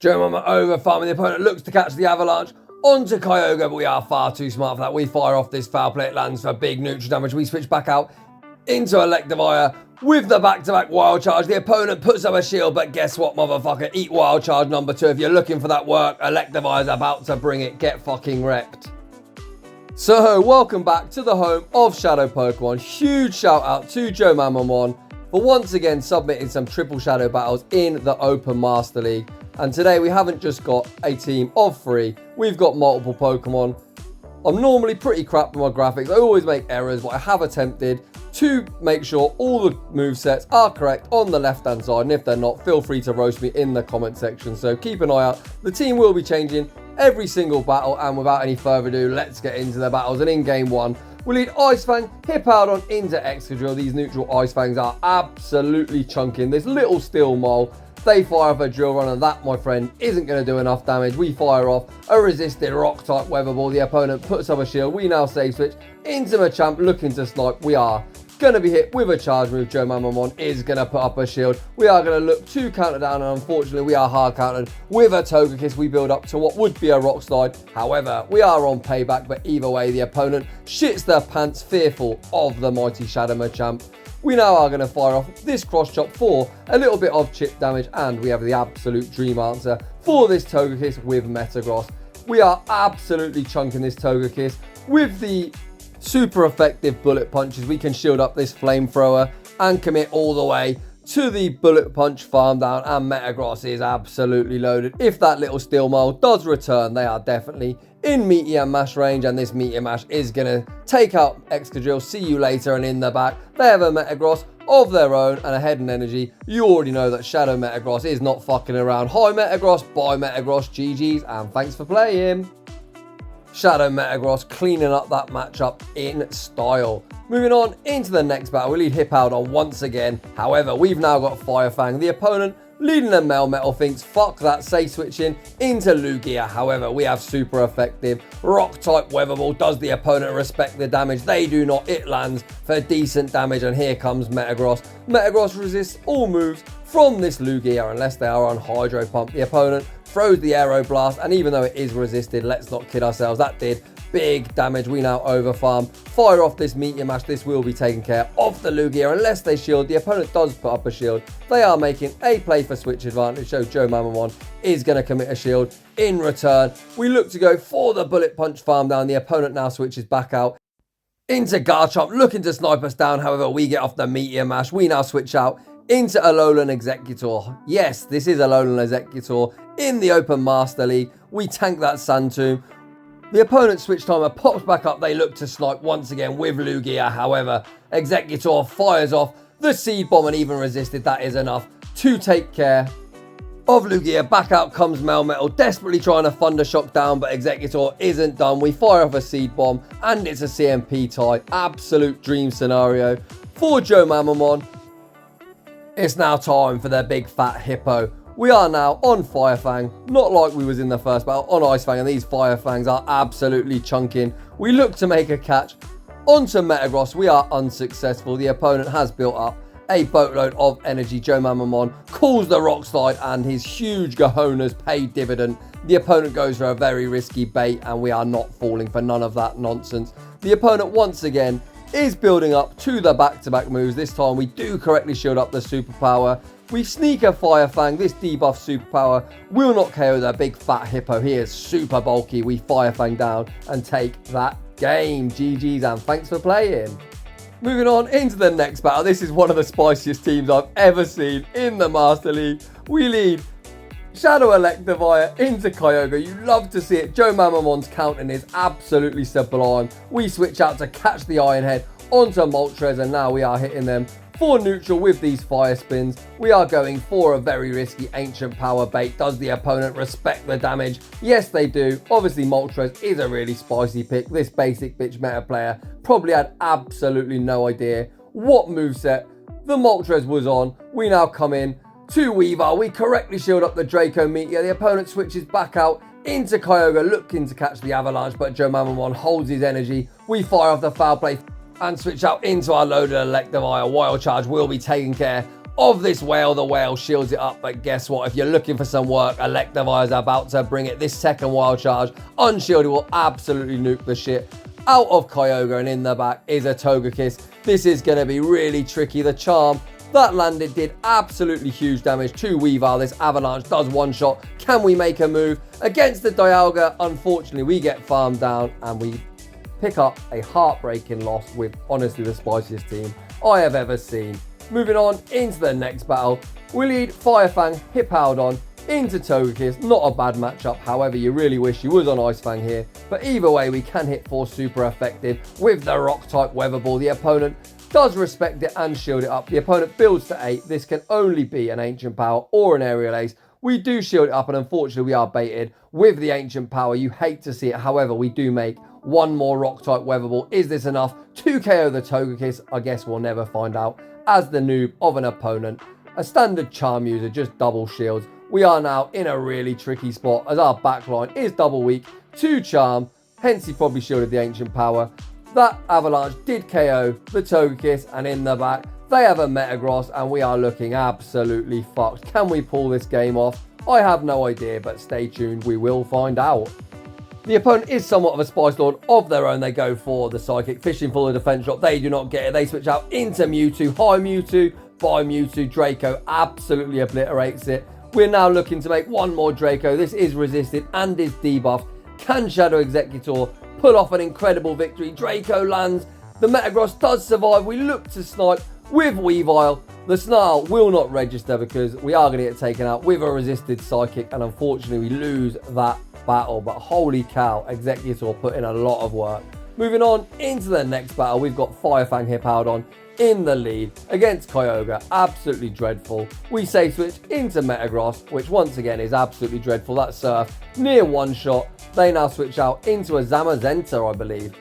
Jomamamon overfarming. The opponent looks to catch the avalanche onto Kyogre, but we are far too smart for that. We fire off this foul play. It lands for big neutral damage. We switch back out into Electivire with the back-to-back wild charge. The opponent puts up a shield, but guess what, motherfucker? Eat wild charge number 2. If you're looking for that work, Electivire's about to bring it. Get fucking wrecked. So, welcome back to the home of Shadow Pokemon. Huge shout out to Jomamamon for once again submitting some triple shadow battles in the Open Master League. And today we haven't just got a team of 3, we've got multiple Pokemon. I'm normally pretty crap with my graphics, I always make errors, but I have attempted to make sure all the movesets are correct on the left hand side, and if they're not, feel free to roast me in the comment section. So keep an eye out, the team will be changing every single battle, and without any further ado, let's get into the battles. And in game 1, we lead Ice Fang, Hippowdon into Excadrill. These neutral Ice Fangs are absolutely chunking. This little steel mole, they fire off a drill run, and that, my friend, isn't going to do enough damage. We fire off a resisted rock type weather ball. The opponent puts up a shield. We now save switch into Machamp, looking to snipe. We are going to be hit with a charge move. Jomamamon is going to put up a shield. We are going to look to counter down, and unfortunately we are hard countered with a Togekiss. We build up to what would be a rock slide. However, we are on payback, but either way the opponent shits their pants, fearful of the mighty Shadow Machamp. We now are going to fire off this cross chop for a little bit of chip damage, and we have the absolute dream answer for this Togekiss with Metagross. We are absolutely chunking this Togekiss with the super effective bullet punches. We can shield up this flamethrower and commit all the way to the bullet punch farm down, and Metagross is absolutely loaded. If that little steel mole does return, they are definitely in Meteor Mash range, and this Meteor Mash is going to take out Excadrill. See you later. And in the back, they have a Metagross of their own and a Hidden Energy. You already know that Shadow Metagross is not fucking around. Hi Metagross, bye Metagross, GG's, and thanks for playing. Shadow Metagross cleaning up that matchup in style. Moving on into the next battle, we lead Hippowdon once again. However, we've now got Fire Fang. The opponent leading a Melmetal thinks, fuck that, say switching into Lugia. However, we have super effective rock type weather ball. Does the opponent respect the damage? They do not. It lands for decent damage, and here comes Metagross. Metagross resists all moves from this Lugia unless they are on Hydro Pump. The opponent throws the Aero Blast, and even though it is resisted, let's not kid ourselves, that did big damage. We now overfarm, fire off this Meteor Mash. This will be taken care of the Lugia unless they shield. The opponent does put up a shield. They are making a play for switch advantage, so Jomamamon is going to commit a shield. In return, we look to go for the bullet punch farm down. The opponent now switches back out into Garchomp, looking to snipe us down. However, we get off the Meteor Mash. We now switch out into Alolan Exeggutor. Yes, this is Alolan Exeggutor in the Open Master League. We tank that Sand Tomb. The opponent's switch timer pops back up. They look to snipe once again with Lugia. However, Exeggutor fires off the Seed Bomb, and even resisted, that is enough to take care of Lugia. Back out comes Melmetal, desperately trying to Thunder Shock down, but Exeggutor isn't done. We fire off a Seed Bomb, and it's a CMP tie. Absolute dream scenario for Jomamamon. It's now time for their big fat hippo. We are now on Fire Fang, not like we was in the first battle, on Ice Fang, and these Fire Fangs are absolutely chunking. We look to make a catch onto Metagross. We are unsuccessful. The opponent has built up a boatload of energy. Jomamamon calls the rock slide, and his huge cojones pay dividend. The opponent goes for a very risky bait, and we are not falling for none of that nonsense. The opponent once again is building up to the back-to-back moves. This time we do correctly shield up the superpower. We sneak a Fire Fang. This debuff superpower will not KO the big fat hippo. He is super bulky. We Fire Fang down and take that game. GG's, and thanks for playing. Moving on into the next battle. This is one of the spiciest teams I've ever seen in the Master League. We lead Shadow Electivire into Kyogre. You love to see it. Jomamamon's counting is absolutely sublime. We switch out to catch the Iron Head onto Moltres, and now we are hitting them for neutral with these fire spins. We are going for a very risky ancient power bait. Does the opponent respect the damage? Yes, they do. Obviously, Moltres is a really spicy pick. This basic bitch meta player probably had absolutely no idea what moveset the Moltres was on. We now come in to Weavile. We correctly shield up the Draco Meteor. The opponent switches back out into Kyogre, looking to catch the avalanche, but Jomamamon holds his energy. We fire off the foul play and switch out into our loaded Electivire. Wild Charge will be taking care of this whale. The whale shields it up, but guess what? If you're looking for some work, Electivire is about to bring it. This second wild charge, unshielded, will absolutely nuke the shit out of Kyogre, and in the back is a Togekiss. This is going to be really tricky. The charm that landed did absolutely huge damage to Weavile. This avalanche does one shot. Can we make a move against the Dialga? Unfortunately, we get farmed down and we pick up a heartbreaking loss with honestly the spiciest team I have ever seen. Moving on into the next battle, we lead Firefang Hippowdon into Togekiss. Not a bad matchup, however you really wish you was on Ice Fang here, but either way we can hit 4 super effective with the rock type Weather Ball. The opponent does respect it and shield it up. The opponent builds to 8. This can only be an Ancient Power or an Aerial Ace. We do shield it up, and unfortunately we are baited with the Ancient Power. You hate to see it, however we do make one more rock type Weather Ball. Is this enough to KO the Togekiss? I guess we'll never find out, as the noob of an opponent. A standard charm user just double shields. We are now in a really tricky spot as our backline is double weak to charm, hence he probably shielded the Ancient Power. That avalanche did KO the Togekiss, and in the back they have a Metagross, and we are looking absolutely fucked. Can we pull this game off? I have no idea, but stay tuned, we will find out. The opponent is somewhat of a Spice Lord of their own. They go for the Psychic, fishing for the defense drop. They do not get it. They switch out into Mewtwo. High Mewtwo by Mewtwo. Draco absolutely obliterates it. We're now looking to make one more Draco. This is resisted and is debuffed. Can Shadow Exeggutor pull off an incredible victory? Draco lands. The Metagross does survive. We look to snipe with Weavile. The Snarl will not register because we are going to get taken out with a resisted Psychic, and unfortunately we lose that battle. But holy cow, Exeggutor put in a lot of work. Moving on into the next battle, we've got Firefang Hippowdon in the lead against Kyogre. Absolutely dreadful. We say switch into Metagross, which once again is absolutely dreadful. That Surf near one shot. They now switch out into a Zamazenta, I believe.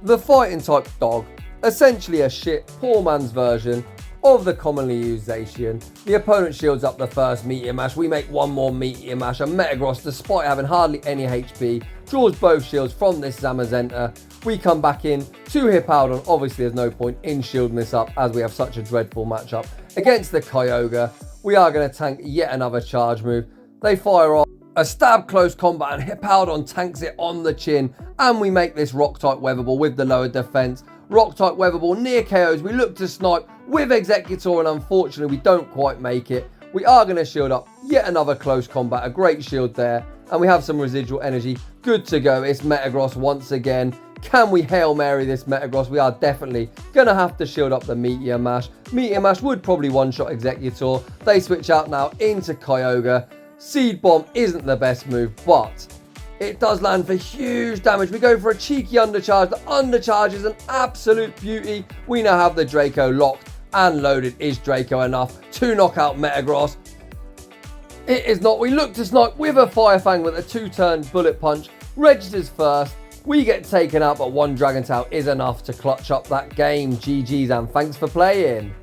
The fighting type dog, essentially a shit poor man's version of the commonly used Zacian. The opponent shields up the first Meteor Mash. We make one more Meteor Mash, and Metagross, despite having hardly any HP, draws both shields from this Zamazenta. We come back in to Hippowdon. Obviously there's no point in shielding this up as we have such a dreadful matchup against the Kyogre. We are going to tank yet another charge move. They fire off a stab close combat, and Hippowdon tanks it on the chin, and we make this rock type Weather Ball with the lower defense. Rock type Weather Ball near KOs. We look to snipe with Exeggutor, and unfortunately we don't quite make it. We are going to shield up yet another close combat. A great shield there, and we have some residual energy. Good to go. It's Metagross once again. Can we Hail Mary this Metagross? We are definitely going to have to shield up the Meteor Mash. Meteor Mash would probably one-shot Exeggutor. They switch out now into Kyogre. Seed Bomb isn't the best move, but it does land for huge damage. We go for a cheeky undercharge. The undercharge is an absolute beauty. We now have the Draco locked and loaded. Is Draco enough to knock out Metagross? It is not. We look to snipe with a Firefang with a 2-turn bullet punch. Registers first. We get taken out, but one Dragon Tail is enough to clutch up that game. GG's, and thanks for playing.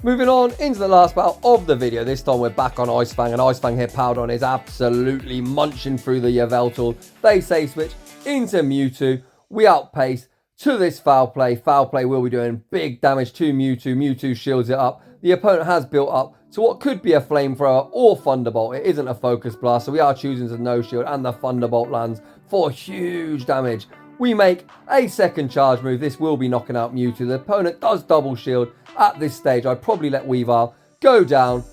Moving on into the last battle of the video. This time we're back on Ice Fang, and Ice Fang Hippowdon is absolutely munching through the Yveltal. They say switch into Mewtwo. We outpace to this Foul Play. Foul Play will be doing big damage to Mewtwo. Mewtwo shields it up. The opponent has built up to what could be a Flamethrower or Thunderbolt. It isn't a Focus Blast, so we are choosing to no shield, and the Thunderbolt lands for huge damage. We make a second charge move. This will be knocking out Mewtwo. The opponent does double shield. At this stage, I'd probably let Weavile go down.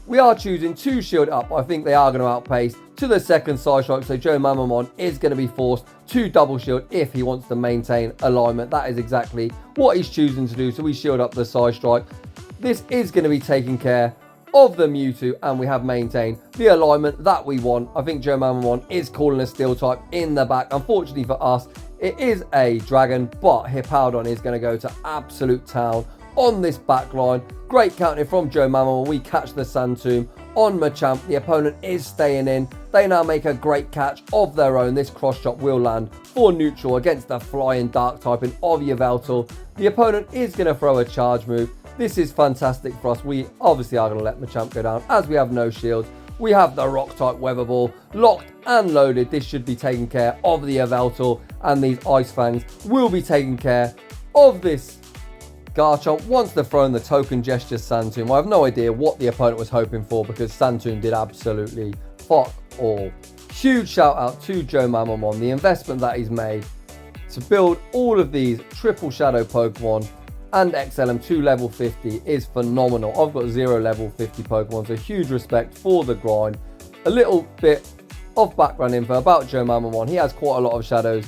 We are choosing to shield up. I think they are going to outpace to the second side strike. So Jomamamon is going to be forced to double shield if he wants to maintain alignment. That is exactly what he's choosing to do. So we shield up the side strike. This is going to be taking care of the Mewtwo, and we have maintained the alignment that we want. I think Jomamamon is calling a Steel type in the back. Unfortunately for us, it is a Dragon, but Hippowdon is going to go to absolute town on this back line. Great counting from Jomamamon. We catch the Sand Tomb on Machamp. The opponent is staying in. They now make a great catch of their own. This cross chop will land for neutral against the flying dark typing of Yveltal. The opponent is going to throw a charge move. This is fantastic for us. We obviously are going to let Machamp go down as we have no shields. We have the rock type Weather Ball locked and loaded. This should be taking care of the Yveltal, and these Ice Fangs will be taking care of this Garchomp wants to throw in the token gesture Santoon. I have no idea what the opponent was hoping for because Santoon did absolutely fuck all. Huge shout out to Jomamamon, the investment that he's made to build all of these triple shadow Pokemon and XLM to level 50 is phenomenal. I've got 0 level 50 Pokemon, so huge respect for the grind. A little bit of background info about Jomamamon. He has quite a lot of shadows.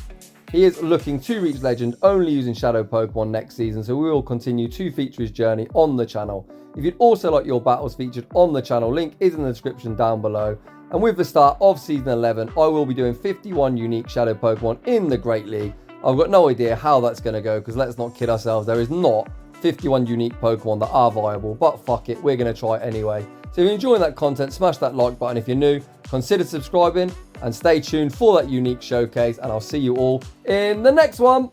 He is looking to reach legend only using shadow Pokemon next season, so we will continue to feature his journey on the channel. If you'd also like your battles featured on the channel, link is in the description down below. And with the start of season 11, I will be doing 51 unique shadow Pokemon in the Great League. I've got no idea how that's going to go because let's not kid ourselves, there is not 51 unique Pokemon that are viable, but fuck it, we're going to try it anyway. So if you're enjoying that content, smash that like button. If you're new, consider subscribing and stay tuned for that unique showcase, and I'll see you all in the next one.